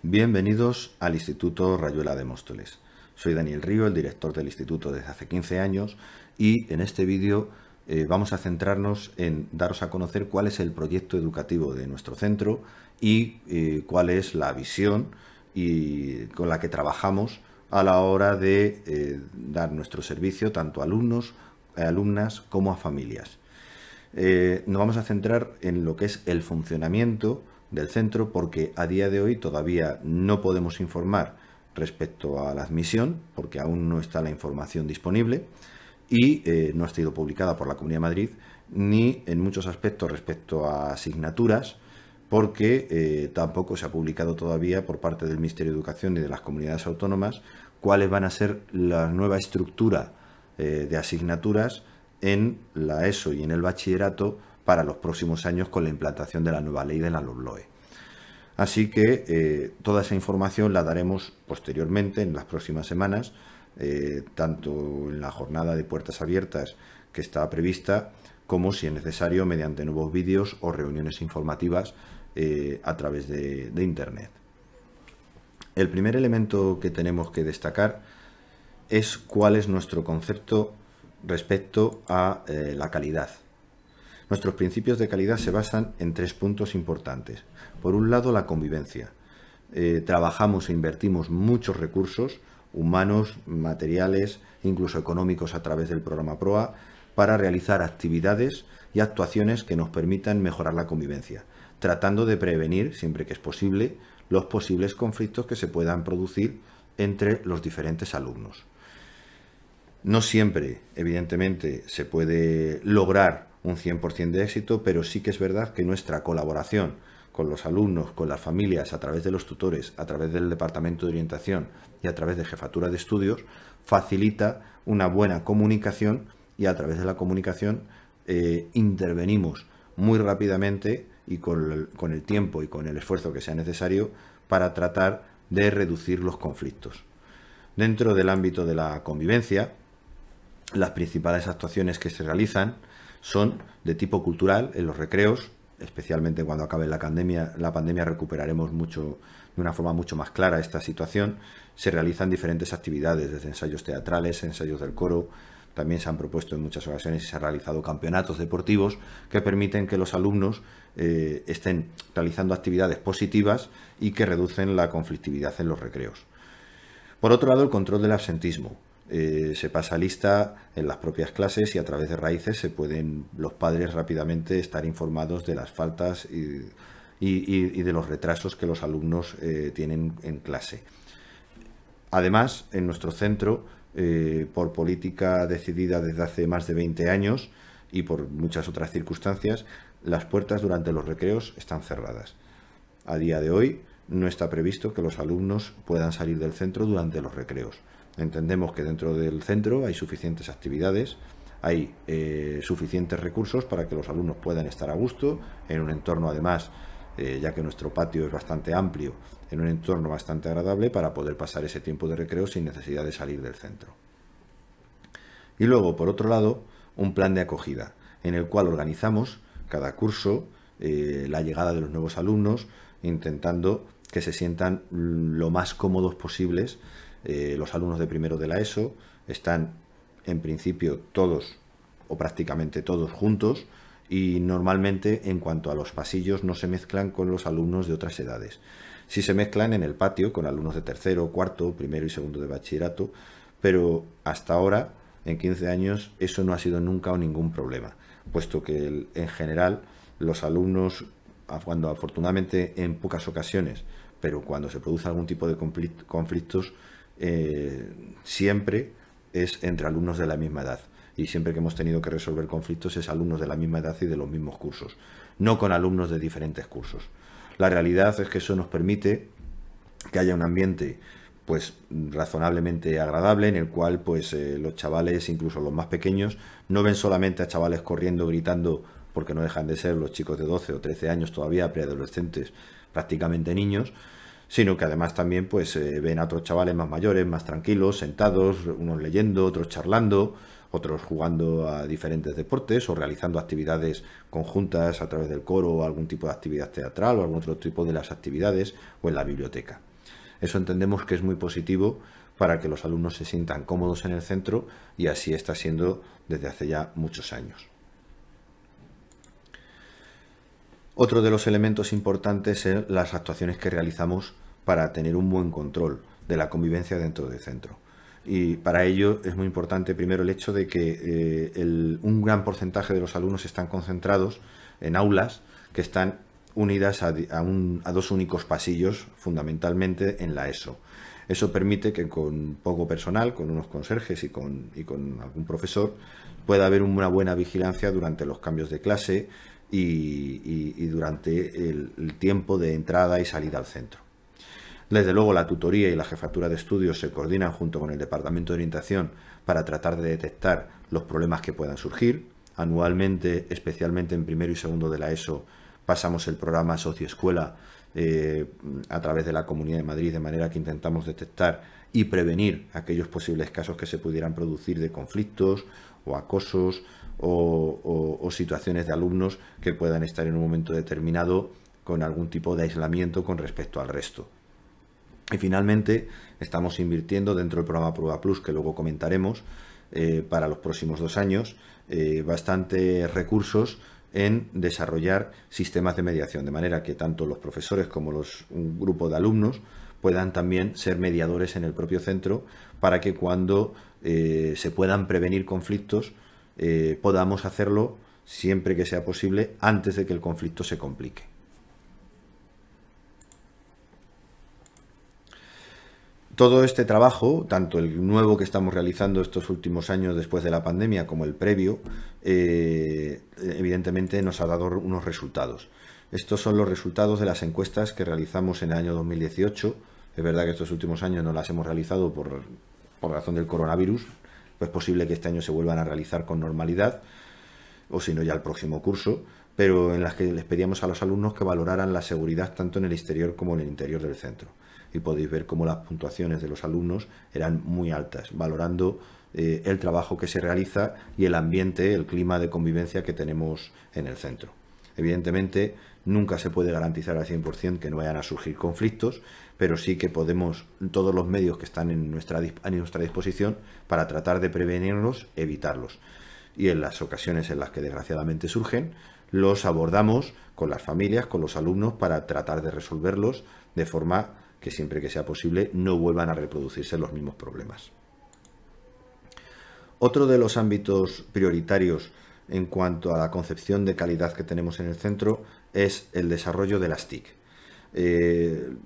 Bienvenidos al Instituto Rayuela de Móstoles. Soy Daniel Río, el director del instituto desde hace 15 años y en este vídeo vamos a centrarnos en daros a conocer cuál es el proyecto educativo de nuestro centro y cuál es la visión con la que trabajamos a la hora de dar nuestro servicio tanto a alumnos, alumnas como a familias. Nos vamos a centrar en lo que es el funcionamiento del centro porque a día de hoy todavía no podemos informar respecto a la admisión porque aún no está la información disponible y no ha sido publicada por la Comunidad de Madrid ni en muchos aspectos respecto a asignaturas porque tampoco se ha publicado todavía por parte del Ministerio de Educación y de las comunidades autónomas cuáles van a ser la nueva estructura de asignaturas en la ESO y en el bachillerato para los próximos años con la implantación de la nueva ley de la LOMLOE. Así que toda esa información la daremos posteriormente en las próximas semanas, tanto en la jornada de puertas abiertas que está prevista, como si es necesario mediante nuevos vídeos o reuniones informativas a través de Internet. El primer elemento que tenemos que destacar es cuál es nuestro concepto respecto a la calidad. Nuestros principios de calidad se basan en 3 puntos importantes. Por un lado, la convivencia. Trabajamos e invertimos muchos recursos humanos, materiales, incluso económicos a través del programa PROA para realizar actividades y actuaciones que nos permitan mejorar la convivencia, tratando de prevenir, siempre que es posible, los posibles conflictos que se puedan producir entre los diferentes alumnos. No siempre, evidentemente, se puede lograr un 100% de éxito, pero sí que es verdad que nuestra colaboración con los alumnos, con las familias, a través de los tutores, a través del Departamento de Orientación y a través de Jefatura de Estudios, facilita una buena comunicación y a través de la comunicación intervenimos muy rápidamente y con el tiempo y con el esfuerzo que sea necesario para tratar de reducir los conflictos. Dentro del ámbito de la convivencia, las principales actuaciones que se realizan son de tipo cultural en los recreos, especialmente cuando acabe la pandemia recuperaremos de una forma mucho más clara esta situación. Se realizan diferentes actividades, desde ensayos teatrales, ensayos del coro. También se han propuesto en muchas ocasiones y se han realizado campeonatos deportivos que permiten que los alumnos estén realizando actividades positivas y que reducen la conflictividad en los recreos. Por otro lado, el control del absentismo. Se pasa lista en las propias clases y a través de raíces se pueden los padres rápidamente estar informados de las faltas y de los retrasos que los alumnos tienen en clase. Además, en nuestro centro, por política decidida desde hace más de 20 años y por muchas otras circunstancias, las puertas durante los recreos están cerradas. A día de hoy no está previsto que los alumnos puedan salir del centro durante los recreos. Entendemos que dentro del centro hay suficientes actividades, hay suficientes recursos para que los alumnos puedan estar a gusto, en un entorno además, ya que nuestro patio es bastante amplio, en un entorno bastante agradable para poder pasar ese tiempo de recreo sin necesidad de salir del centro. Y luego, por otro lado, un plan de acogida, en el cual organizamos cada curso la llegada de los nuevos alumnos, intentando que se sientan lo más cómodos posibles. Los alumnos de primero de la ESO están en principio todos o prácticamente todos juntos y normalmente en cuanto a los pasillos no se mezclan con los alumnos de otras edades. Sí se mezclan en el patio con alumnos de tercero, cuarto, primero y segundo de bachillerato, pero hasta ahora, en 15 años, eso no ha sido nunca ningún problema, puesto que en general los alumnos, cuando afortunadamente en pocas ocasiones, pero cuando se produce algún tipo de conflictos, siempre es entre alumnos de la misma edad y siempre que hemos tenido que resolver conflictos es alumnos de la misma edad y de los mismos cursos, no con alumnos de diferentes cursos. La realidad es que eso nos permite que haya un ambiente pues razonablemente agradable en el cual pues los chavales, incluso los más pequeños, no ven solamente a chavales corriendo, gritando, porque no dejan de ser los chicos de 12 o 13 años todavía, preadolescentes, prácticamente niños, sino que además también pues ven a otros chavales más mayores, más tranquilos, sentados, unos leyendo, otros charlando, otros jugando a diferentes deportes o realizando actividades conjuntas a través del coro o algún tipo de actividad teatral o algún otro tipo de las actividades o en la biblioteca. Eso entendemos que es muy positivo para que los alumnos se sientan cómodos en el centro, y así está siendo desde hace ya muchos años. Otro de los elementos importantes es las actuaciones que realizamos para tener un buen control de la convivencia dentro del centro. Y para ello es muy importante primero el hecho de que un gran porcentaje de los alumnos están concentrados en aulas que están unidas a dos únicos pasillos, fundamentalmente en la ESO. Eso permite que con poco personal, con unos conserjes y con algún profesor, pueda haber una buena vigilancia durante los cambios de clase y durante el tiempo de entrada y salida al centro. Desde luego, la tutoría y la jefatura de estudios se coordinan junto con el Departamento de Orientación para tratar de detectar los problemas que puedan surgir. Anualmente, especialmente en primero y segundo de la ESO, pasamos el programa Socioescuela a través de la Comunidad de Madrid, de manera que intentamos detectar y prevenir aquellos posibles casos que se pudieran producir de conflictos o acosos o situaciones de alumnos que puedan estar en un momento determinado con algún tipo de aislamiento con respecto al resto. Y finalmente estamos invirtiendo dentro del programa Prueba Plus, que luego comentaremos, para los próximos 2 años, bastantes recursos en desarrollar sistemas de mediación, de manera que tanto los profesores como un grupo de alumnos puedan también ser mediadores en el propio centro, para que cuando se puedan prevenir conflictos podamos hacerlo siempre que sea posible antes de que el conflicto se complique. Todo este trabajo, tanto el nuevo que estamos realizando estos últimos años después de la pandemia como el previo, evidentemente nos ha dado unos resultados. Estos son los resultados de las encuestas que realizamos en el año 2018. Es verdad que estos últimos años no las hemos realizado por razón del coronavirus, pues es posible que este año se vuelvan a realizar con normalidad, o si no ya el próximo curso, pero en las que les pedíamos a los alumnos que valoraran la seguridad tanto en el exterior como en el interior del centro. Y podéis ver cómo las puntuaciones de los alumnos eran muy altas, valorando el trabajo que se realiza y el ambiente, el clima de convivencia que tenemos en el centro. Evidentemente, nunca se puede garantizar al 100% que no vayan a surgir conflictos, pero sí que podemos, todos los medios que están a nuestra disposición para tratar de prevenirlos, evitarlos. Y en las ocasiones en las que desgraciadamente surgen, los abordamos con las familias, con los alumnos, para tratar de resolverlos de forma que siempre que sea posible no vuelvan a reproducirse los mismos problemas. Otro de los ámbitos prioritarios en cuanto a la concepción de calidad que tenemos en el centro es el desarrollo de las TIC.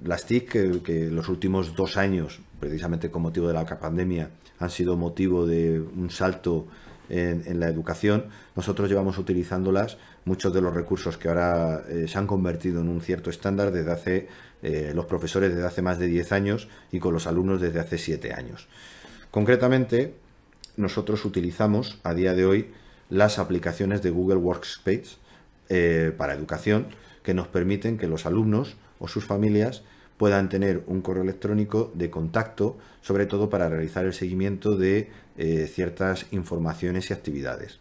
Las TIC que los últimos 2 años, precisamente con motivo de la pandemia, han sido motivo de un salto en la educación. Nosotros llevamos utilizándolas, muchos de los recursos que ahora se han convertido en un cierto estándar desde hace, los profesores desde hace más de 10 años y con los alumnos desde hace 7 años. Concretamente, nosotros utilizamos a día de hoy las aplicaciones de Google Workspace para educación, que nos permiten que los alumnos o sus familias puedan tener un correo electrónico de contacto, sobre todo para realizar el seguimiento de ciertas informaciones y actividades.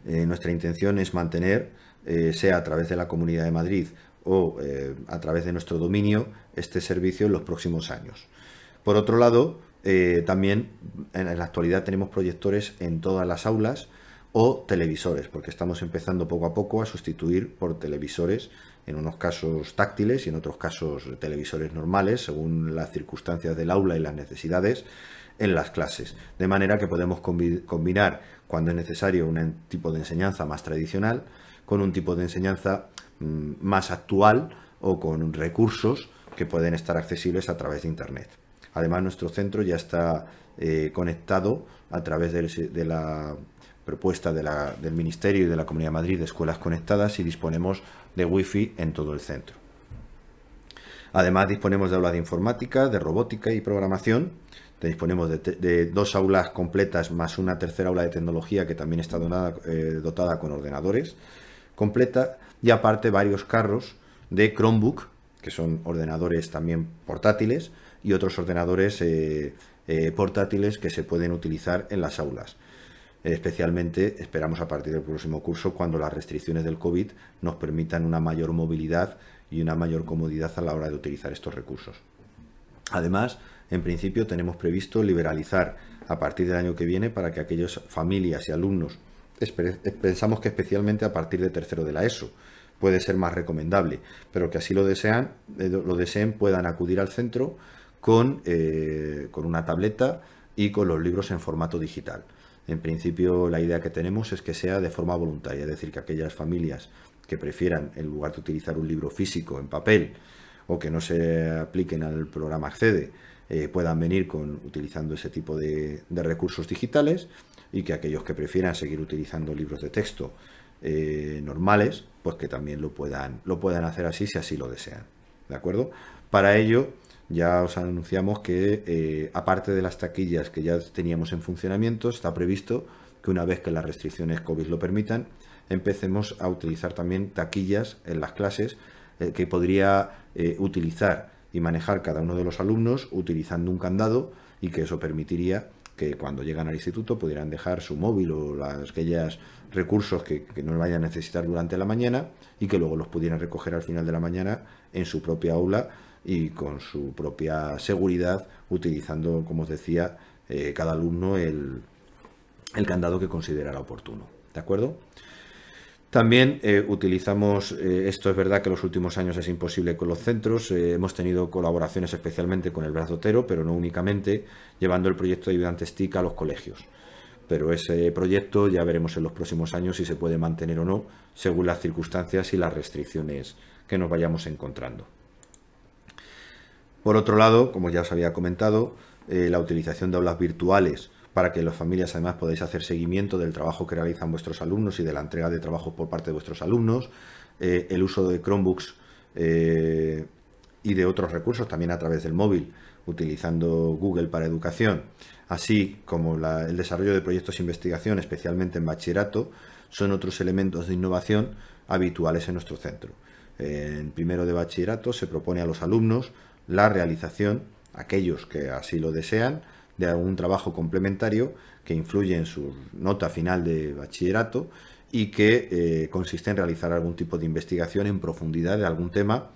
Nuestra intención es mantener, sea a través de la Comunidad de Madrid o a través de nuestro dominio, este servicio en los próximos años. Por otro lado, también en la actualidad tenemos proyectores en todas las aulas o televisores, porque estamos empezando poco a poco a sustituir por televisores, en unos casos táctiles y en otros casos televisores normales, según las circunstancias del aula y las necesidades en las clases. De manera que podemos combinar, cuando es necesario, un tipo de enseñanza más tradicional con un tipo de enseñanza más actual o con recursos que pueden estar accesibles a través de Internet. Además, nuestro centro ya está conectado a través de la propuesta del Ministerio y de la Comunidad de Madrid de Escuelas Conectadas, y disponemos de Wi-Fi en todo el centro. Además, disponemos de aulas de informática, de robótica y programación. Disponemos de 2 aulas completas más una tercera aula de tecnología que también está dotada con ordenadores completa, y aparte varios carros de Chromebook, que son ordenadores también portátiles, y otros ordenadores portátiles que se pueden utilizar en las aulas. Especialmente esperamos a partir del próximo curso, cuando las restricciones del COVID nos permitan una mayor movilidad y una mayor comodidad a la hora de utilizar estos recursos. Además, en principio tenemos previsto liberalizar a partir del año que viene para que aquellas familias y alumnos, pensamos que especialmente a partir de tercero de la ESO, puede ser más recomendable, pero que así lo deseen, puedan acudir al centro con una tableta y con los libros en formato digital. En principio, la idea que tenemos es que sea de forma voluntaria, es decir, que aquellas familias que prefieran, en lugar de utilizar un libro físico en papel o que no se apliquen al programa Accede, puedan venir utilizando ese tipo de recursos digitales, y que aquellos que prefieran seguir utilizando libros de texto normales, pues que también lo puedan hacer así si así lo desean. ¿De acuerdo? Para ello, ya os anunciamos que aparte de las taquillas que ya teníamos en funcionamiento, está previsto que una vez que las restricciones COVID lo permitan, empecemos a utilizar también taquillas en las clases que podría utilizar y manejar cada uno de los alumnos utilizando un candado, y que eso permitiría que cuando llegan al instituto pudieran dejar su móvil o aquellos recursos que no vayan a necesitar durante la mañana, y que luego los pudieran recoger al final de la mañana en su propia aula y con su propia seguridad, utilizando, como os decía, cada alumno el candado que considerara oportuno. ¿De acuerdo? También utilizamos, esto es verdad que en los últimos años es imposible con los centros, hemos tenido colaboraciones especialmente con el Brazo Otero, pero no únicamente, llevando el proyecto de ayudantes TIC a los colegios. Pero ese proyecto ya veremos en los próximos años si se puede mantener o no, según las circunstancias y las restricciones que nos vayamos encontrando. Por otro lado, como ya os había comentado, la utilización de aulas virtuales para que las familias además podáis hacer seguimiento del trabajo que realizan vuestros alumnos y de la entrega de trabajo por parte de vuestros alumnos, el uso de Chromebooks y de otros recursos también a través del móvil, utilizando Google para educación, así como el desarrollo de proyectos de investigación, especialmente en bachillerato, son otros elementos de innovación habituales en nuestro centro. En primero de bachillerato se propone a los alumnos la realización, aquellos que así lo desean, de algún trabajo complementario que influye en su nota final de bachillerato y que consiste en realizar algún tipo de investigación en profundidad de algún tema,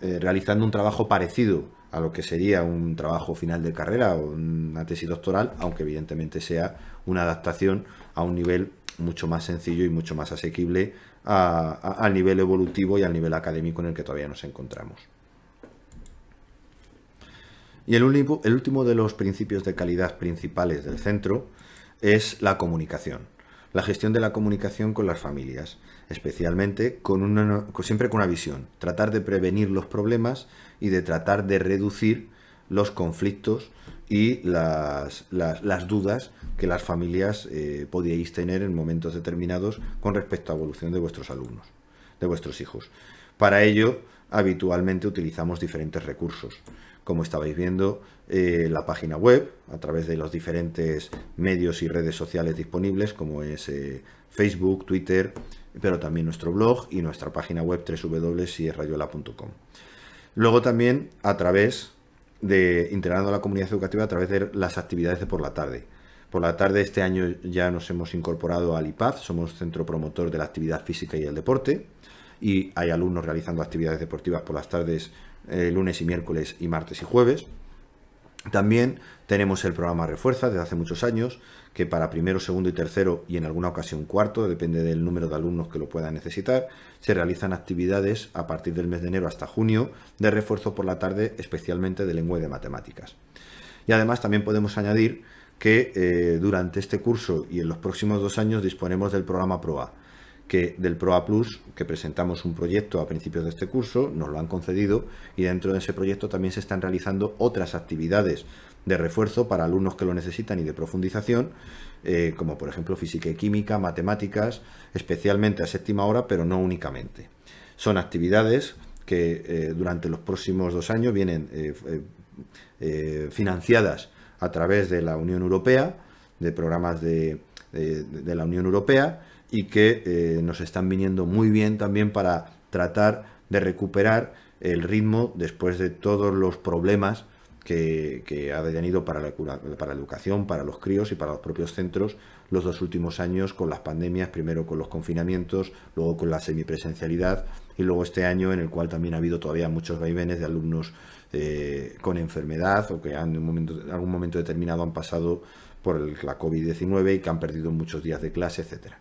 realizando un trabajo parecido a lo que sería un trabajo final de carrera o una tesis doctoral, aunque evidentemente sea una adaptación a un nivel mucho más sencillo y mucho más asequible al nivel evolutivo y al nivel académico en el que todavía nos encontramos. Y el último de los principios de calidad principales del centro es la comunicación. La gestión de la comunicación con las familias, especialmente siempre con una visión, tratar de prevenir los problemas y de tratar de reducir los conflictos y las dudas que las familias podíais tener en momentos determinados con respecto a la evolución de vuestros alumnos, de vuestros hijos. Para ello, habitualmente utilizamos diferentes recursos. Como estabais viendo, la página web, a través de los diferentes medios y redes sociales disponibles, como es Facebook, Twitter, pero también nuestro blog y nuestra página web www.siesrayuela.com. Luego también a través de integrando la comunidad educativa a través de las actividades de por la tarde. Por la tarde este año ya nos hemos incorporado al IPAD, somos centro promotor de la actividad física y el deporte, y hay alumnos realizando actividades deportivas por las tardes, lunes y miércoles y martes y jueves. También tenemos el programa Refuerza desde hace muchos años, que para primero, segundo y tercero, y en alguna ocasión cuarto, depende del número de alumnos que lo puedan necesitar, se realizan actividades a partir del mes de enero hasta junio de refuerzo por la tarde, especialmente de lengua y de matemáticas. Y además también podemos añadir que durante este curso y en los próximos 2 años disponemos del programa PROA, que del PROA Plus, que presentamos un proyecto a principios de este curso, nos lo han concedido, y dentro de ese proyecto también se están realizando otras actividades de refuerzo para alumnos que lo necesitan y de profundización, como por ejemplo física y química, matemáticas, especialmente a séptima hora, pero no únicamente. Son actividades que durante los próximos 2 años vienen financiadas a través de la Unión Europea, de programas de la Unión Europea, y que nos están viniendo muy bien también para tratar de recuperar el ritmo después de todos los problemas que ha venido para la educación, para los críos y para los propios centros los 2 últimos años con las pandemias, primero con los confinamientos, luego con la semipresencialidad y luego este año en el cual también ha habido todavía muchos vaivenes de alumnos con enfermedad o que en algún momento determinado han pasado por la COVID-19 y que han perdido muchos días de clase, etcétera.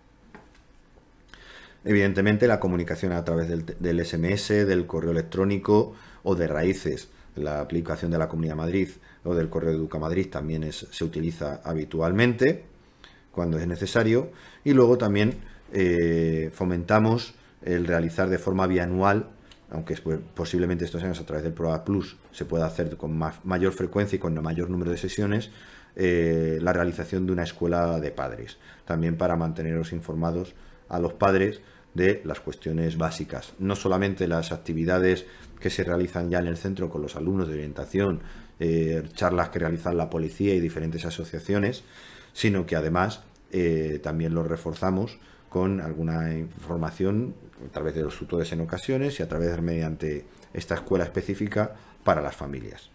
Evidentemente la comunicación a través del SMS, del correo electrónico o de Raíces, la aplicación de la Comunidad de Madrid o del correo de Educa Madrid también se utiliza habitualmente cuando es necesario, y luego también fomentamos el realizar de forma bianual, aunque posiblemente estos años a través del programa Plus se pueda hacer con mayor frecuencia y con mayor número de sesiones, la realización de una escuela de padres, también para manteneros informados a los padres de las cuestiones básicas, no solamente las actividades que se realizan ya en el centro con los alumnos de orientación, charlas que realizan la policía y diferentes asociaciones, sino que además también los reforzamos con alguna información a través de los tutores en ocasiones y a través mediante esta escuela específica para las familias.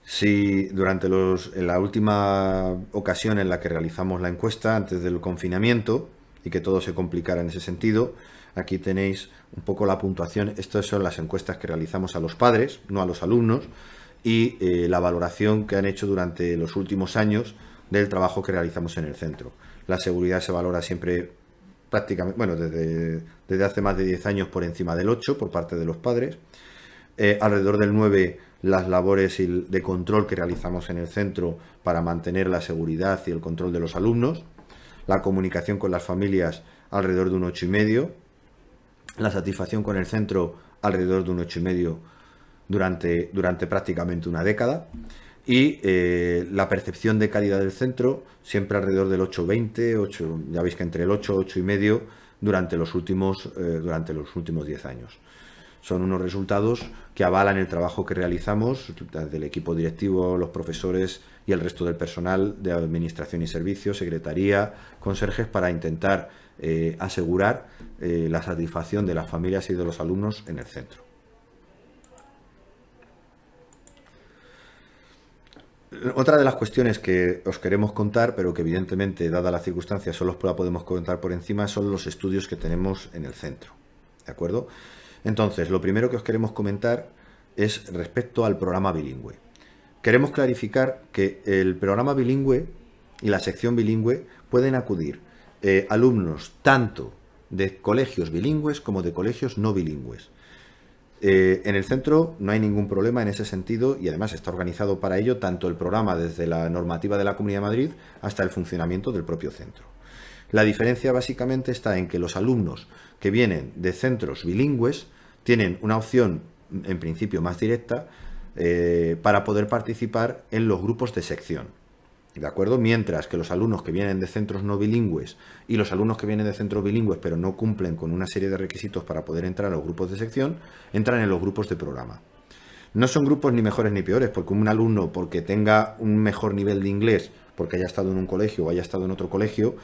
Si durante en la última ocasión en la que realizamos la encuesta, antes del confinamiento, y que todo se complicara en ese sentido, aquí tenéis un poco la puntuación. Estas son las encuestas que realizamos a los padres, no a los alumnos, y la valoración que han hecho durante los últimos años del trabajo que realizamos en el centro. La seguridad se valora siempre prácticamente, bueno, desde hace más de 10 años por encima del 8 por parte de los padres. Alrededor del 9 las labores de control que realizamos en el centro para mantener la seguridad y el control de los alumnos. La comunicación con las familias alrededor de un 8,5. La satisfacción con el centro alrededor de un 8,5 durante prácticamente una década. Y la percepción de calidad del centro siempre alrededor del 8,20, ya veis que entre el 8 y 8,5 durante los últimos 10 años. Son unos resultados que avalan el trabajo que realizamos desde el equipo directivo, los profesores y el resto del personal de administración y servicios, secretaría, conserjes, para intentar asegurar la satisfacción de las familias y de los alumnos en el centro. Otra de las cuestiones que os queremos contar, pero que evidentemente, dada la circunstancia, solo la podemos contar por encima, son los estudios que tenemos en el centro. ¿De acuerdo? Entonces, lo primero que os queremos comentar es respecto al programa bilingüe. Queremos clarificar que el programa bilingüe y la sección bilingüe pueden acudir alumnos tanto de colegios bilingües como de colegios no bilingües. En el centro no hay ningún problema en ese sentido y además está organizado para ello tanto el programa desde la normativa de la Comunidad de Madrid hasta el funcionamiento del propio centro. La diferencia básicamente está en que los alumnos que vienen de centros bilingües tienen una opción en principio más directa para poder participar en los grupos de sección. ¿De acuerdo? Mientras que los alumnos que vienen de centros no bilingües y los alumnos que vienen de centros bilingües pero no cumplen con una serie de requisitos para poder entrar a los grupos de sección, entran en los grupos de programa. No son grupos ni mejores ni peores, porque un alumno, porque tenga un mejor nivel de inglés, porque haya estado en un colegio o haya estado en otro colegio,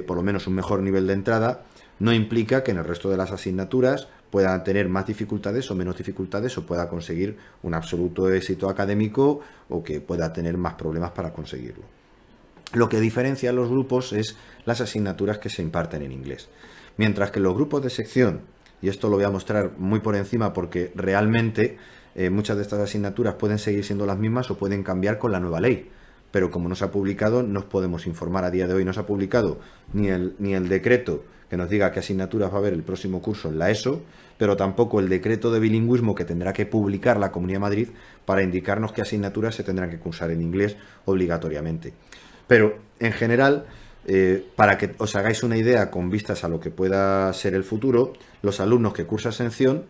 por lo menos un mejor nivel de entrada, no implica que en el resto de las asignaturas pueda tener más dificultades o menos dificultades o pueda conseguir un absoluto éxito académico o que pueda tener más problemas para conseguirlo. Lo que diferencia a los grupos es las asignaturas que se imparten en inglés. Mientras que los grupos de sección, y esto lo voy a mostrar muy por encima porque realmente muchas de estas asignaturas pueden seguir siendo las mismas o pueden cambiar con la nueva ley. Pero como no se ha publicado, no os podemos informar a día de hoy. No se ha publicado ni el decreto que nos diga qué asignaturas va a haber el próximo curso en la ESO, pero tampoco el decreto de bilingüismo que tendrá que publicar la Comunidad de Madrid para indicarnos qué asignaturas se tendrán que cursar en inglés obligatoriamente. Pero, en general, para que os hagáis una idea con vistas a lo que pueda ser el futuro, los alumnos que cursan sección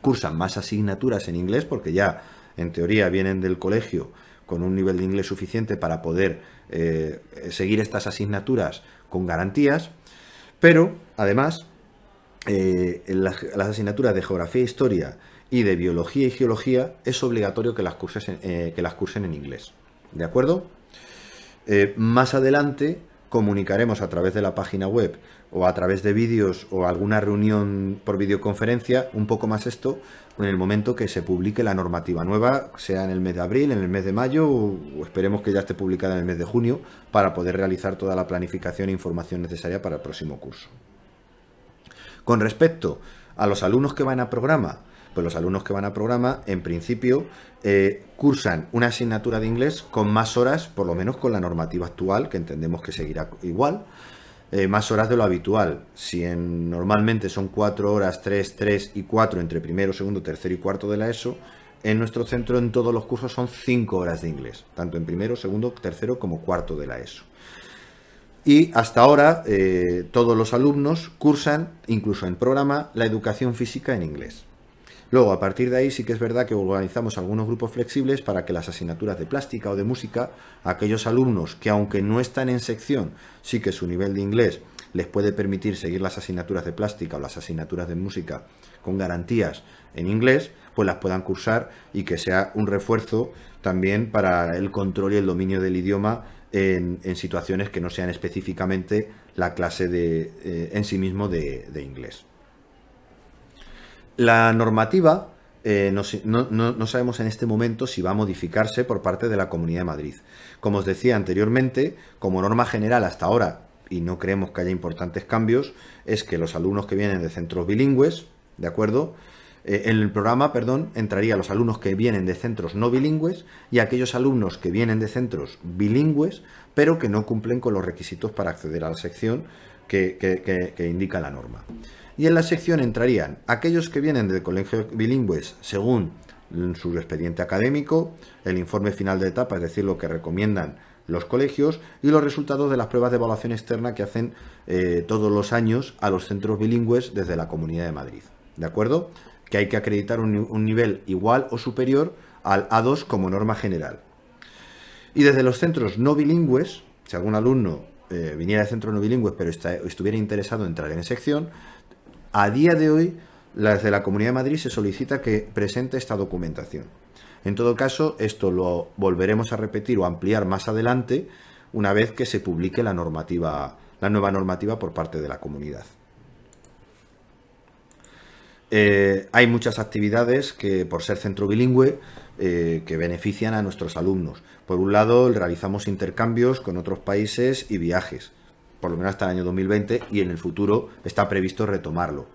cursan más asignaturas en inglés porque ya, en teoría, vienen del colegio con un nivel de inglés suficiente para poder seguir estas asignaturas con garantías, pero además las asignaturas de geografía e historia y de biología y geología es obligatorio que las cursen en inglés. ¿De acuerdo? Más adelante, comunicaremos a través de la página web o a través de vídeos o alguna reunión por videoconferencia, un poco más esto, en el momento que se publique la normativa nueva, sea en el mes de abril, en el mes de mayo o esperemos que ya esté publicada en el mes de junio, para poder realizar toda la planificación e información necesaria para el próximo curso. Con respecto a los alumnos que van a programa, pues los alumnos que van a programa, en principio, cursan una asignatura de inglés con más horas, por lo menos con la normativa actual, que entendemos que seguirá igual, más horas de lo habitual. Si normalmente son 4 horas, 3 y 4 entre primero, segundo, tercero y cuarto de la ESO, en nuestro centro en todos los cursos son 5 horas de inglés, tanto en primero, segundo, tercero como cuarto de la ESO. Y hasta ahora todos los alumnos cursan, incluso en programa, la educación física en inglés. Luego, a partir de ahí, sí que es verdad que organizamos algunos grupos flexibles para que las asignaturas de plástica o de música, aquellos alumnos que, aunque no están en sección, sí que su nivel de inglés les puede permitir seguir las asignaturas de plástica o las asignaturas de música con garantías en inglés, pues las puedan cursar y que sea un refuerzo también para el control y el dominio del idioma en situaciones que no sean específicamente la clase en sí mismo de inglés. La normativa no sabemos en este momento si va a modificarse por parte de la Comunidad de Madrid. Como os decía anteriormente, como norma general hasta ahora, y no creemos que haya importantes cambios, es que los alumnos que vienen de centros bilingües, ¿de acuerdo? En el programa, entrarían los alumnos que vienen de centros no bilingües y aquellos alumnos que vienen de centros bilingües, pero que no cumplen con los requisitos para acceder a la sección que indica la norma. Y en la sección entrarían aquellos que vienen de colegios bilingües según su expediente académico, el informe final de etapa, es decir, lo que recomiendan los colegios, y los resultados de las pruebas de evaluación externa que hacen todos los años a los centros bilingües desde la Comunidad de Madrid. ¿De acuerdo? Que hay que acreditar un nivel igual o superior al A2 como norma general. Y desde los centros no bilingües, si algún alumno viniera de centros no bilingües pero estuviera interesado en entrar en sección, a día de hoy, desde la Comunidad de Madrid se solicita que presente esta documentación. En todo caso, esto lo volveremos a repetir o ampliar más adelante, una vez que se publique la nueva normativa por parte de la comunidad. Hay muchas actividades que, por ser centro bilingüe, que benefician a nuestros alumnos. Por un lado, realizamos intercambios con otros países y viajes, por lo menos hasta el año 2020, y en el futuro está previsto retomarlo.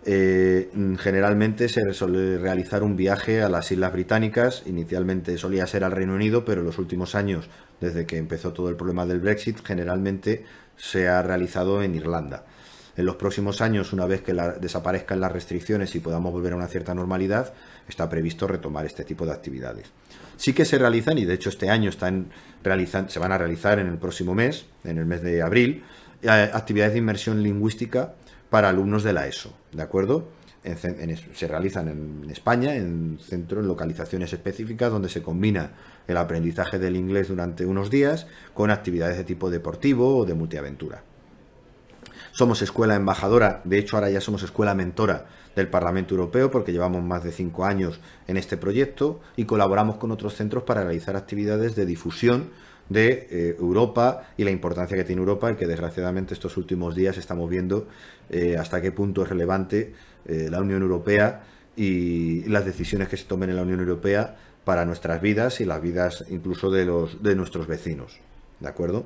Generalmente se suele realizar un viaje a las Islas Británicas. Inicialmente solía ser al Reino Unido, pero en los últimos años, desde que empezó todo el problema del Brexit, generalmente se ha realizado en Irlanda. En los próximos años, una vez que desaparezcan las restricciones y podamos volver a una cierta normalidad, está previsto retomar este tipo de actividades. Sí que se realizan, y de hecho este año se van a realizar en el próximo mes, en el mes de abril, actividades de inmersión lingüística para alumnos de la ESO, ¿de acuerdo? Se realizan en España, en localizaciones específicas, donde se combina el aprendizaje del inglés durante unos días con actividades de tipo deportivo o de multiaventura. Somos escuela embajadora, de hecho ahora ya somos escuela mentora del Parlamento Europeo porque llevamos más de 5 años en este proyecto y colaboramos con otros centros para realizar actividades de difusión de Europa y la importancia que tiene Europa, y que desgraciadamente estos últimos días estamos viendo hasta qué punto es relevante la Unión Europea y las decisiones que se tomen en la Unión Europea para nuestras vidas y las vidas incluso de nuestros vecinos, ¿de acuerdo?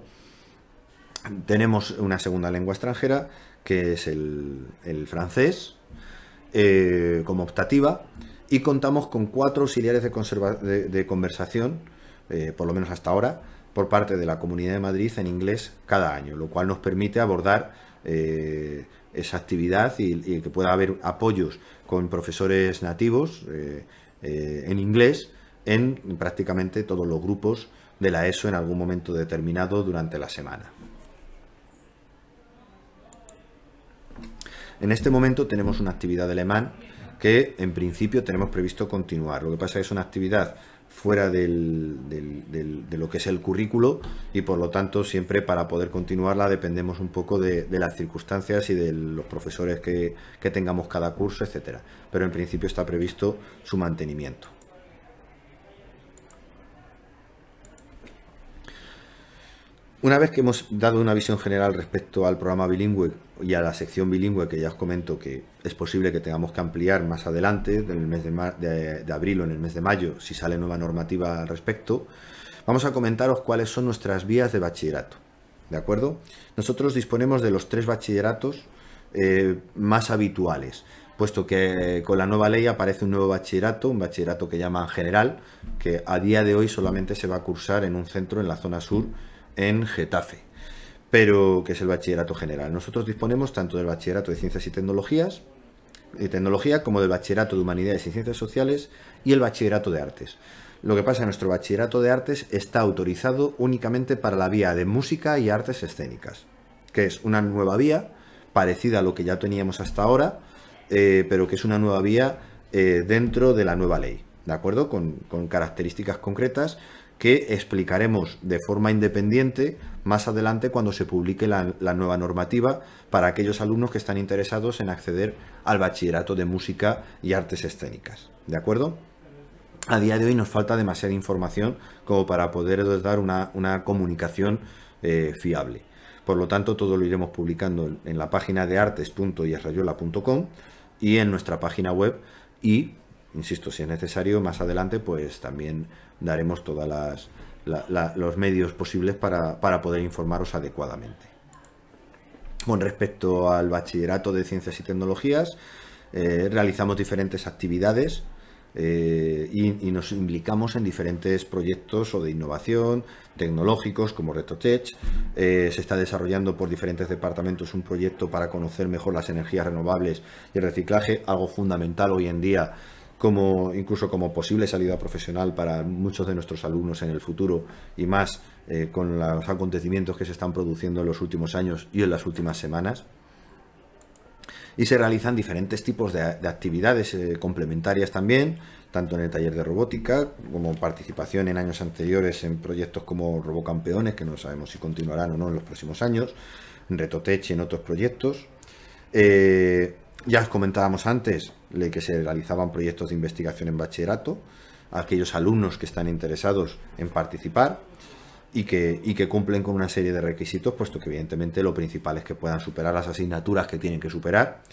Tenemos una segunda lengua extranjera, que es el francés, como optativa, y contamos con 4 auxiliares de conversación, por lo menos hasta ahora, por parte de la Comunidad de Madrid en inglés cada año, lo cual nos permite abordar esa actividad y que pueda haber apoyos con profesores nativos en inglés en prácticamente todos los grupos de la ESO en algún momento determinado durante la semana. En este momento tenemos una actividad de alemán que en principio tenemos previsto continuar. Lo que pasa es que es una actividad fuera de lo que es el currículo y por lo tanto siempre para poder continuarla dependemos un poco de las circunstancias y de los profesores que tengamos cada curso, etcétera. Pero en principio está previsto su mantenimiento. Una vez que hemos dado una visión general respecto al programa bilingüe y a la sección bilingüe, que ya os comento que es posible que tengamos que ampliar más adelante, en el mes de abril o en el mes de mayo, si sale nueva normativa al respecto, vamos a comentaros cuáles son nuestras vías de bachillerato. ¿De acuerdo? Nosotros disponemos de los 3 bachilleratos más habituales, puesto que con la nueva ley aparece un nuevo bachillerato, un bachillerato que llaman general, que a día de hoy solamente se va a cursar en un centro en la zona sur, en Getafe, pero que es el bachillerato general. Nosotros disponemos tanto del bachillerato de Ciencias y Tecnología como del bachillerato de Humanidades y Ciencias Sociales y el bachillerato de Artes. Lo que pasa es que nuestro bachillerato de Artes está autorizado únicamente para la vía de Música y Artes Escénicas, que es una nueva vía parecida a lo que ya teníamos hasta ahora, pero que es una nueva vía dentro de la nueva ley, ¿de acuerdo? Con características concretas que explicaremos de forma independiente más adelante cuando se publique la nueva normativa para aquellos alumnos que están interesados en acceder al bachillerato de Música y Artes Escénicas, ¿de acuerdo? A día de hoy nos falta demasiada información como para poder dar una comunicación fiable. Por lo tanto, todo lo iremos publicando en la página de artes.iesrayola.com y en nuestra página web y, insisto, si es necesario, más adelante pues también daremos todos los medios posibles para poder informaros adecuadamente. Con respecto al bachillerato de Ciencias y Tecnologías, realizamos diferentes actividades y nos implicamos en diferentes proyectos o de innovación, tecnológicos como RetoTech. Se está desarrollando por diferentes departamentos un proyecto para conocer mejor las energías renovables y el reciclaje, algo fundamental hoy en día, incluso como posible salida profesional para muchos de nuestros alumnos en el futuro y más con los acontecimientos que se están produciendo en los últimos años y en las últimas semanas. Y se realizan diferentes tipos de actividades complementarias también, tanto en el taller de robótica como participación en años anteriores en proyectos como Robocampeones, que no sabemos si continuarán o no en los próximos años, en RetoTech y en otros proyectos. Ya os comentábamos antes que se realizaban proyectos de investigación en bachillerato a aquellos alumnos que están interesados en participar y que cumplen con una serie de requisitos, puesto que evidentemente lo principal es que puedan superar las asignaturas que tienen que superar.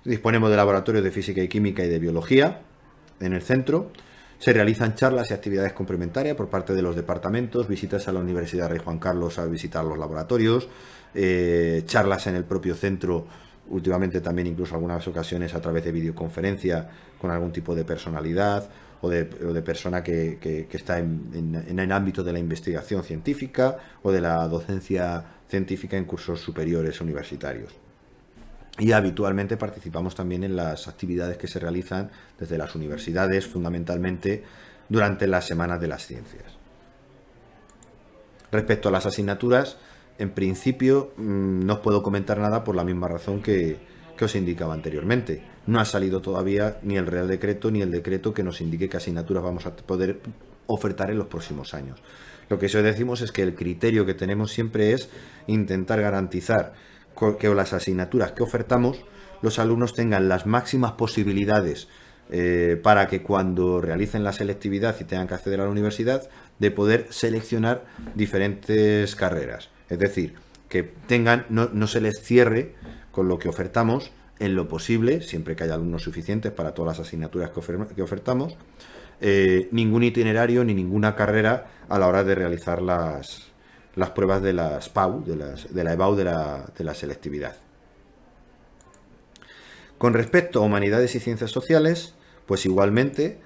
Disponemos de laboratorios de física y química y de biología en el centro. Se realizan charlas y actividades complementarias por parte de los departamentos, visitas a la Universidad Rey Juan Carlos a visitar los laboratorios, charlas en el propio centro, últimamente también incluso algunas ocasiones a través de videoconferencia con algún tipo de personalidad o de persona que está en el ámbito de la investigación científica o de la docencia científica en cursos superiores universitarios. Y habitualmente participamos también en las actividades que se realizan desde las universidades, fundamentalmente durante las semanas de las ciencias. Respecto a las asignaturas, en principio no os puedo comentar nada por la misma razón que os indicaba anteriormente. No ha salido todavía ni el Real Decreto ni el decreto que nos indique qué asignaturas vamos a poder ofertar en los próximos años. Lo que sí os decimos es que el criterio que tenemos siempre es intentar garantizar que las asignaturas que ofertamos los alumnos tengan las máximas posibilidades para que cuando realicen la selectividad y tengan que acceder a la universidad, de poder seleccionar diferentes carreras. Es decir, que no se les cierre con lo que ofertamos en lo posible, siempre que haya alumnos suficientes para todas las asignaturas que ofertamos, ningún itinerario ni ninguna carrera a la hora de realizar las pruebas de las PAU, de la EBAU de la selectividad. Con respecto a Humanidades y Ciencias Sociales, pues igualmente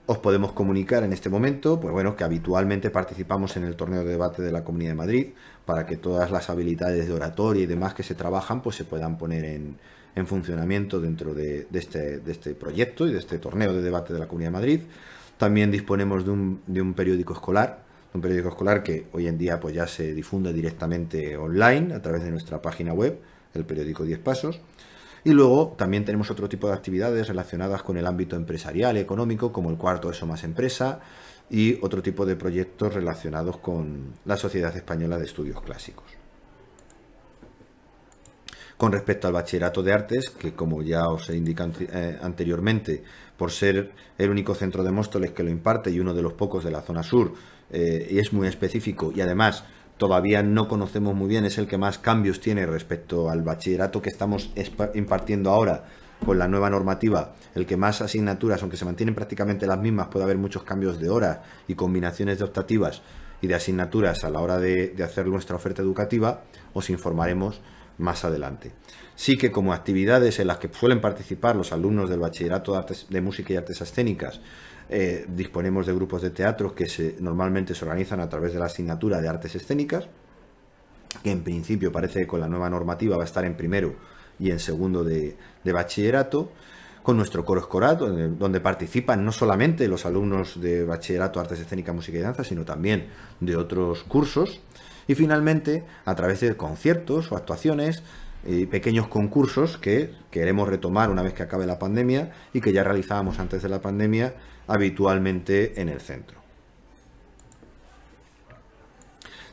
os podemos comunicar en este momento, pues bueno, que habitualmente participamos en el torneo de debate de la Comunidad de Madrid para que todas las habilidades de oratoria y demás que se trabajan pues se puedan poner en funcionamiento dentro de este proyecto y de este torneo de debate de la Comunidad de Madrid. También disponemos de un periódico escolar, que hoy en día pues ya se difunde directamente online a través de nuestra página web, el periódico 10 Pasos. Y luego también tenemos otro tipo de actividades relacionadas con el ámbito empresarial y económico, como el cuarto ESO más empresa, y otro tipo de proyectos relacionados con la Sociedad Española de Estudios Clásicos. Con respecto al bachillerato de artes, que como ya os he indicado anteriormente, por ser el único centro de Móstoles que lo imparte y uno de los pocos de la zona sur, y es muy específico y además todavía no conocemos muy bien, es el que más cambios tiene respecto al bachillerato que estamos impartiendo ahora con la nueva normativa, el que más asignaturas, aunque se mantienen prácticamente las mismas, puede haber muchos cambios de horas y combinaciones de optativas y de asignaturas a la hora de hacer nuestra oferta educativa. Os informaremos más adelante. Sí que como actividades en las que suelen participar los alumnos del bachillerato de música y artes escénicas, disponemos de grupos de teatro que normalmente se organizan a través de la asignatura de artes escénicas, que en principio parece que con la nueva normativa va a estar en primero y en segundo de bachillerato, con nuestro coro escolar, donde participan no solamente los alumnos de bachillerato, artes escénicas, música y danza, sino también de otros cursos. Y finalmente, a través de conciertos o actuaciones y pequeños concursos que queremos retomar una vez que acabe la pandemia y que ya realizábamos antes de la pandemia habitualmente en el centro.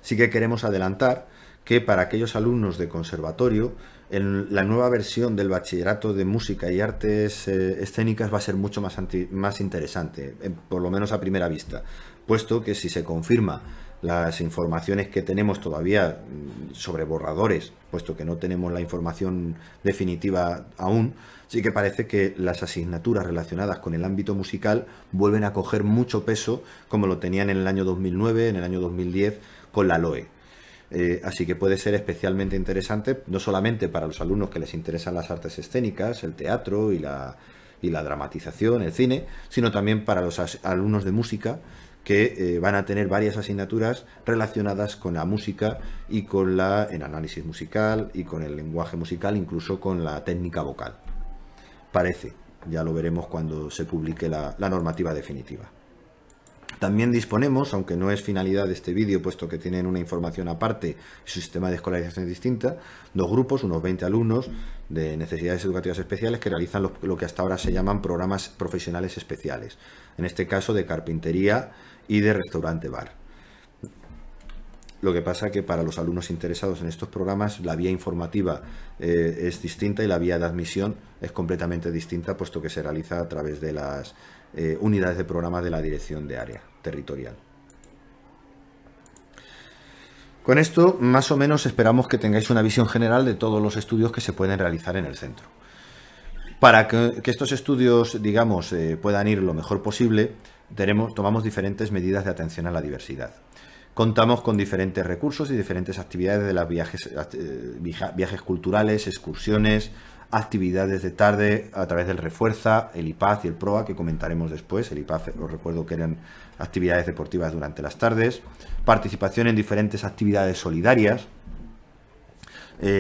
Sí que queremos adelantar que para aquellos alumnos de conservatorio, en la nueva versión del bachillerato de música y artes escénicas va a ser mucho más interesante, por lo menos a primera vista, puesto que si se confirma las informaciones que tenemos todavía sobre borradores, puesto que no tenemos la información definitiva aún, sí que parece que las asignaturas relacionadas con el ámbito musical vuelven a coger mucho peso, como lo tenían en el año 2009, en el año 2010, con la LOE. Así que puede ser especialmente interesante, no solamente para los alumnos que les interesan las artes escénicas, el teatro y la dramatización, el cine, sino también para los alumnos de música, que van a tener varias asignaturas relacionadas con la música y con el análisis musical y con el lenguaje musical, incluso con la técnica vocal. Parece, ya lo veremos cuando se publique la normativa definitiva. También disponemos, aunque no es finalidad de este vídeo, puesto que tienen una información aparte y su sistema de escolarización es distinta, dos grupos, unos 20 alumnos de necesidades educativas especiales que realizan lo que hasta ahora se llaman programas profesionales especiales, en este caso de carpintería y de restaurante bar. Lo que pasa que para los alumnos interesados en estos programas la vía informativa es distinta y la vía de admisión es completamente distinta, puesto que se realiza a través de las unidades de programa de la dirección de área territorial. Con esto, más o menos, esperamos que tengáis una visión general de todos los estudios que se pueden realizar en el centro. Para que estos estudios, digamos, puedan ir lo mejor posible, tomamos diferentes medidas de atención a la diversidad. Contamos con diferentes recursos y diferentes actividades de los viajes culturales, excursiones, actividades de tarde a través del Refuerza, el IPAZ y el PROA, que comentaremos después. El IPAZ, os recuerdo que eran actividades deportivas durante las tardes, participación en diferentes actividades solidarias.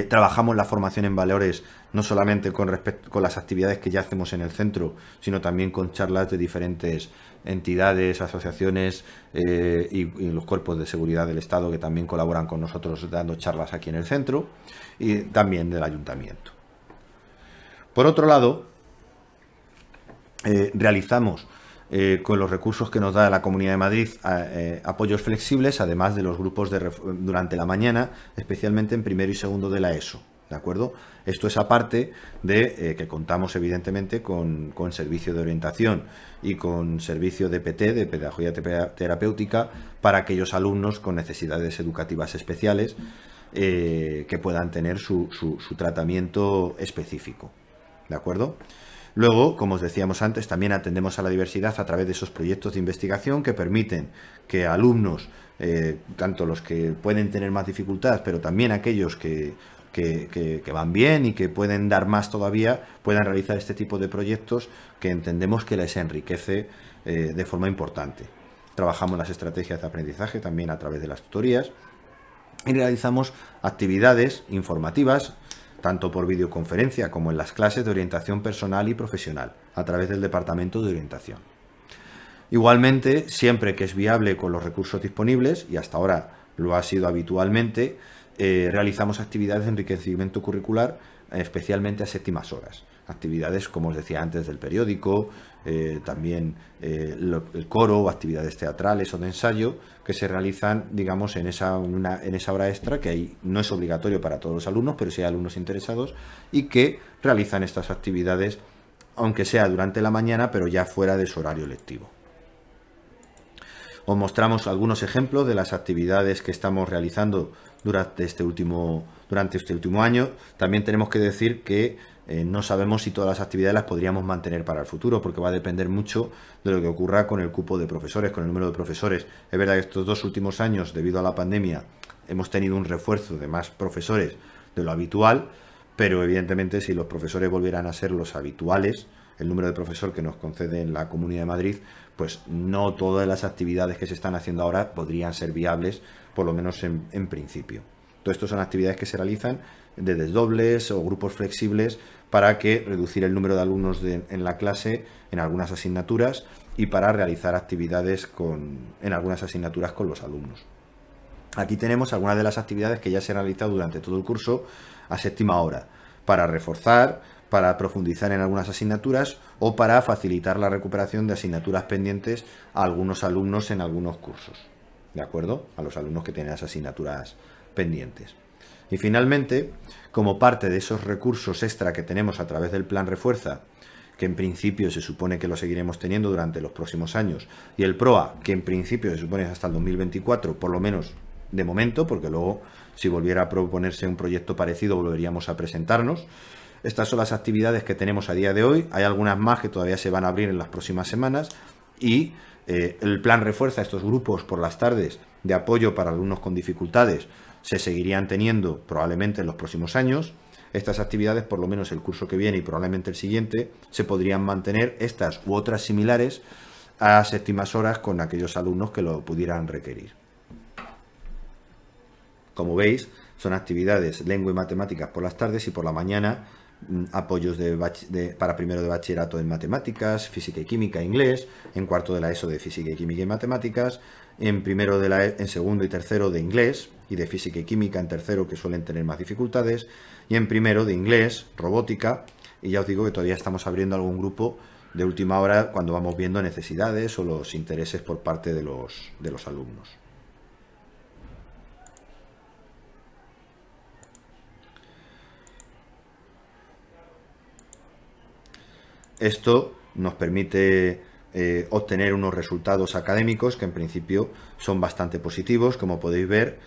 Trabajamos la formación en valores no solamente con las actividades que ya hacemos en el centro, sino también con charlas de diferentes entidades, asociaciones y los cuerpos de seguridad del Estado que también colaboran con nosotros dando charlas aquí en el centro, y también del ayuntamiento. Por otro lado, realizamos con los recursos que nos da la Comunidad de Madrid apoyos flexibles, además de los grupos durante la mañana, especialmente en primero y segundo de la ESO. ¿De acuerdo? Esto es aparte de que contamos evidentemente con servicio de orientación y con servicio de PT, de pedagogía terapéutica, para aquellos alumnos con necesidades educativas especiales que puedan tener su tratamiento específico. ¿De acuerdo? Luego, como os decíamos antes, también atendemos a la diversidad a través de esos proyectos de investigación que permiten que alumnos, tanto los que pueden tener más dificultad, pero también aquellos que van bien y que pueden dar más todavía, puedan realizar este tipo de proyectos que entendemos que les enriquece de forma importante. Trabajamos las estrategias de aprendizaje también a través de las tutorías y realizamos actividades informativas tanto por videoconferencia como en las clases de orientación personal y profesional a través del Departamento de Orientación. Igualmente, siempre que es viable con los recursos disponibles, y hasta ahora lo ha sido habitualmente, realizamos actividades de enriquecimiento curricular especialmente a séptimas horas. Actividades, como os decía antes, del periódico, también el coro o actividades teatrales o de ensayo que se realizan, digamos, en esa hora extra, que ahí no es obligatorio para todos los alumnos, pero sí hay alumnos interesados y que realizan estas actividades, aunque sea durante la mañana, pero ya fuera de su horario lectivo. Os mostramos algunos ejemplos de las actividades que estamos realizando durante este último año. También tenemos que decir que no sabemos si todas las actividades las podríamos mantener para el futuro, porque va a depender mucho de lo que ocurra con el cupo de profesores, con el número de profesores. Es verdad que estos 2 últimos años, debido a la pandemia, hemos tenido un refuerzo de más profesores de lo habitual, pero evidentemente si los profesores volvieran a ser los habituales, el número de profesor que nos concede en la Comunidad de Madrid, pues no todas las actividades que se están haciendo ahora podrían ser viables, por lo menos en principio. Todo esto son actividades que se realizan de desdobles o grupos flexibles para que reducir el número de alumnos en la clase en algunas asignaturas y para realizar actividades en algunas asignaturas con los alumnos. Aquí tenemos algunas de las actividades que ya se han realizado durante todo el curso a séptima hora, para reforzar, para profundizar en algunas asignaturas o para facilitar la recuperación de asignaturas pendientes a algunos alumnos en algunos cursos, ¿de acuerdo? A los alumnos que tienen las asignaturas pendientes. Y finalmente, como parte de esos recursos extra que tenemos a través del Plan Refuerza, que en principio se supone que lo seguiremos teniendo durante los próximos años, y el PROA, que en principio se supone hasta el 2024, por lo menos de momento, porque luego si volviera a proponerse un proyecto parecido volveríamos a presentarnos. Estas son las actividades que tenemos a día de hoy. Hay algunas más que todavía se van a abrir en las próximas semanas y el plan refuerza estos grupos por las tardes de apoyo para alumnos con dificultades. Se seguirían teniendo probablemente en los próximos años. Estas actividades, por lo menos el curso que viene y probablemente el siguiente, se podrían mantener, estas u otras similares, a séptimas horas con aquellos alumnos que lo pudieran requerir. Como veis, son actividades lengua y matemáticas por las tardes y por la mañana apoyos para primero de bachillerato en matemáticas, física y química, inglés, en cuarto de la ESO de física y química y matemáticas, en primero en segundo y tercero de inglés y de física y química en tercero, que suelen tener más dificultades, y en primero de inglés, robótica, y ya os digo que todavía estamos abriendo algún grupo de última hora cuando vamos viendo necesidades o los intereses por parte de los alumnos. Esto nos permite obtener unos resultados académicos que en principio son bastante positivos. Como podéis ver,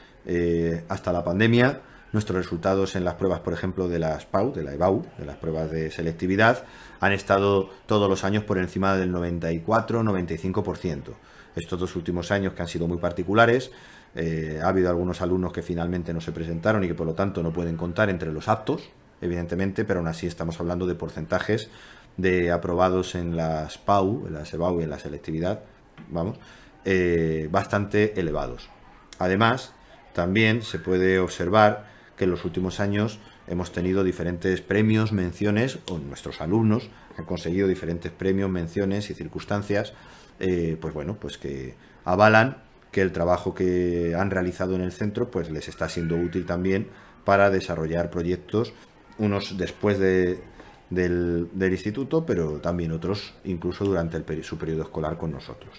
hasta la pandemia, nuestros resultados en las pruebas, por ejemplo, de las PAU, de la EBAU, de las pruebas de selectividad, han estado todos los años por encima del 94-95%. Estos 2 últimos años que han sido muy particulares, ha habido algunos alumnos que finalmente no se presentaron y que por lo tanto no pueden contar entre los aptos, evidentemente, pero aún así estamos hablando de porcentajes de aprobados en las PAU, en las EBAU y en la selectividad, bastante elevados. Además, también se puede observar que en los últimos años hemos tenido diferentes premios, menciones, o nuestros alumnos han conseguido diferentes premios, menciones y circunstancias, pues que avalan que el trabajo que han realizado en el centro pues les está siendo útil también para desarrollar proyectos, unos después del instituto, pero también otros incluso durante su periodo escolar con nosotros.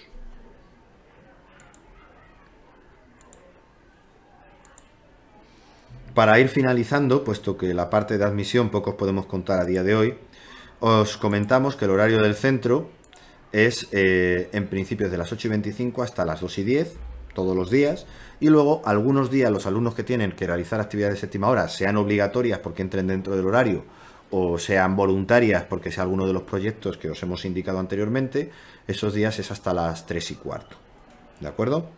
Para ir finalizando, puesto que la parte de admisión pocos podemos contar a día de hoy, os comentamos que el horario del centro es en principio de las 8:25 hasta las 2:10, todos los días, y luego algunos días los alumnos que tienen que realizar actividades de séptima hora, sean obligatorias porque entren dentro del horario o sean voluntarias porque sea alguno de los proyectos que os hemos indicado anteriormente, esos días es hasta las 3:15, ¿de acuerdo?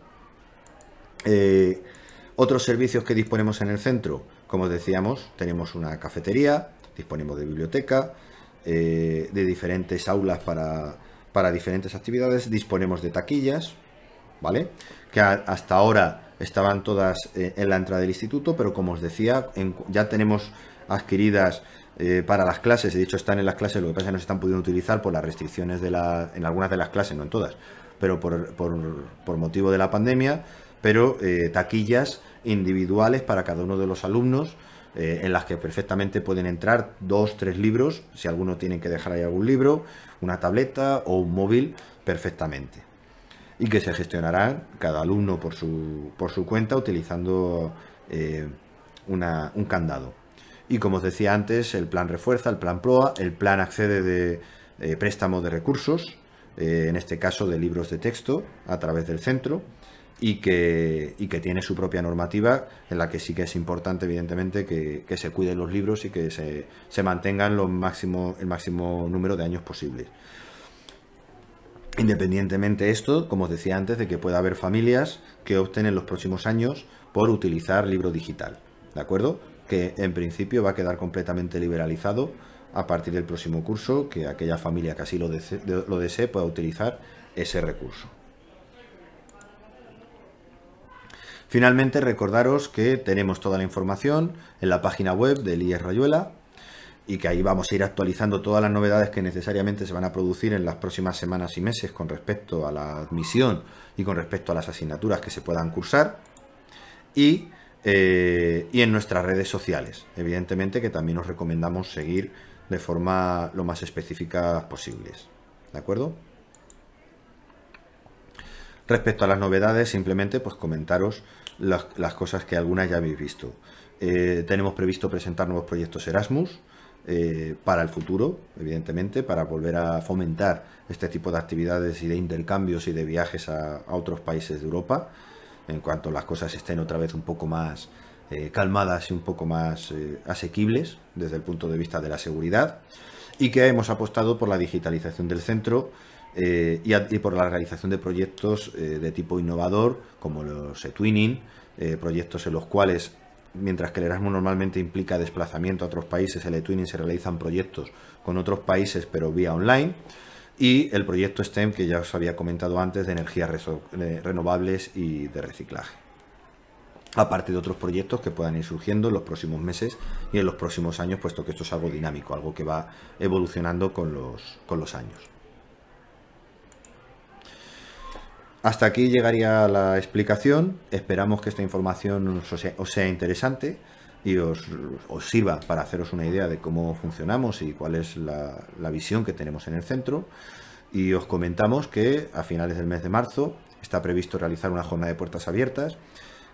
Otros servicios que disponemos en el centro, como decíamos, tenemos una cafetería, disponemos de biblioteca, de diferentes aulas para diferentes actividades, disponemos de taquillas, ¿vale? Que hasta ahora estaban todas en la entrada del instituto, pero como os decía, ya tenemos adquiridas para las clases, de hecho están en las clases, lo que pasa es que no se están pudiendo utilizar por las restricciones en algunas de las clases, no en todas, pero por motivo de la pandemia, pero taquillas individuales para cada uno de los alumnos en las que perfectamente pueden entrar 2, 3 libros, si alguno tienen que dejar ahí algún libro, una tableta o un móvil perfectamente. Y que se gestionarán cada alumno por su cuenta utilizando un candado. Y como os decía antes, el plan refuerza, el plan PROA, el plan accede de préstamo de recursos, en este caso de libros de texto a través del centro, y que tiene su propia normativa en la que sí que es importante, evidentemente, que se cuiden los libros y que se mantengan el máximo número de años posibles. Independientemente de esto, como os decía antes, de que pueda haber familias que opten en los próximos años por utilizar libro digital, ¿de acuerdo? Que en principio va a quedar completamente liberalizado a partir del próximo curso, que aquella familia que así lo desee pueda utilizar ese recurso. Finalmente, recordaros que tenemos toda la información en la página web del IES Rayuela y que ahí vamos a ir actualizando todas las novedades que necesariamente se van a producir en las próximas semanas y meses con respecto a la admisión y con respecto a las asignaturas que se puedan cursar, y en nuestras redes sociales, evidentemente, que también os recomendamos seguir de forma lo más específica posibles, ¿de acuerdo? Respecto a las novedades, simplemente pues comentaros las cosas que algunas ya habéis visto. Tenemos previsto presentar nuevos proyectos Erasmus para el futuro, evidentemente, para volver a fomentar este tipo de actividades y de intercambios y de viajes a otros países de Europa, en cuanto las cosas estén otra vez un poco más calmadas y un poco más asequibles desde el punto de vista de la seguridad, y que hemos apostado por la digitalización del centro y por la realización de proyectos de tipo innovador, como los e-twinning, proyectos en los cuales, mientras que el Erasmus normalmente implica desplazamiento a otros países, el e-twinning se realizan proyectos con otros países pero vía online, y el proyecto STEM, que ya os había comentado antes, de energías renovables y de reciclaje. Aparte de otros proyectos que puedan ir surgiendo en los próximos meses y en los próximos años, puesto que esto es algo dinámico, algo que va evolucionando con los años. Hasta aquí llegaría la explicación. Esperamos que esta información os sea interesante y os sirva para haceros una idea de cómo funcionamos y cuál es la visión que tenemos en el centro. Y os comentamos que a finales del mes de marzo está previsto realizar una jornada de puertas abiertas,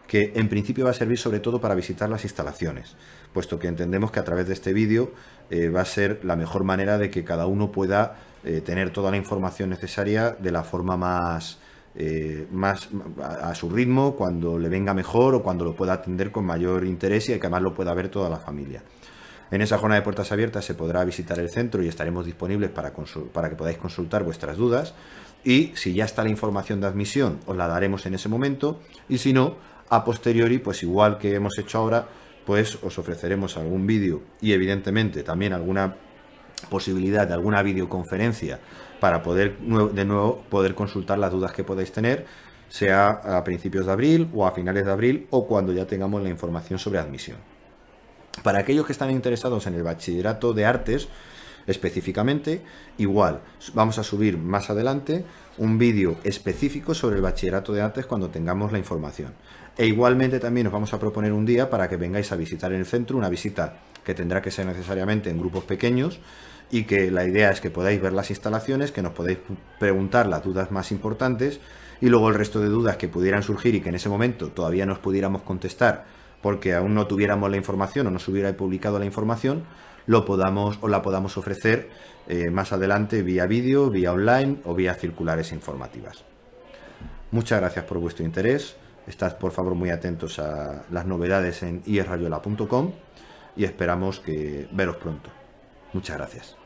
que en principio va a servir sobre todo para visitar las instalaciones, puesto que entendemos que a través de este vídeo va a ser la mejor manera de que cada uno pueda tener toda la información necesaria de la forma más a su ritmo, cuando le venga mejor o cuando lo pueda atender con mayor interés y que además lo pueda ver toda la familia. En esa jornada de puertas abiertas se podrá visitar el centro y estaremos disponibles para que podáis consultar vuestras dudas, y si ya está la información de admisión os la daremos en ese momento, y si no, a posteriori, pues igual que hemos hecho ahora, pues os ofreceremos algún vídeo y evidentemente también alguna posibilidad de alguna videoconferencia para poder de nuevo poder consultar las dudas que podáis tener, sea a principios de abril o a finales de abril, o cuando ya tengamos la información sobre admisión. Para aquellos que están interesados en el bachillerato de artes específicamente, igual vamos a subir más adelante un vídeo específico sobre el bachillerato de artes cuando tengamos la información. E igualmente también os vamos a proponer un día para que vengáis a visitar en el centro, una visita que tendrá que ser necesariamente en grupos pequeños, y que la idea es que podáis ver las instalaciones, que nos podéis preguntar las dudas más importantes, y luego el resto de dudas que pudieran surgir y que en ese momento todavía no os pudiéramos contestar porque aún no tuviéramos la información o no se hubiera publicado la información, la podamos ofrecer más adelante vía vídeo, vía online o vía circulares informativas. Muchas gracias por vuestro interés. Estad por favor muy atentos a las novedades en iesrayuela.com y esperamos veros pronto. Muchas gracias.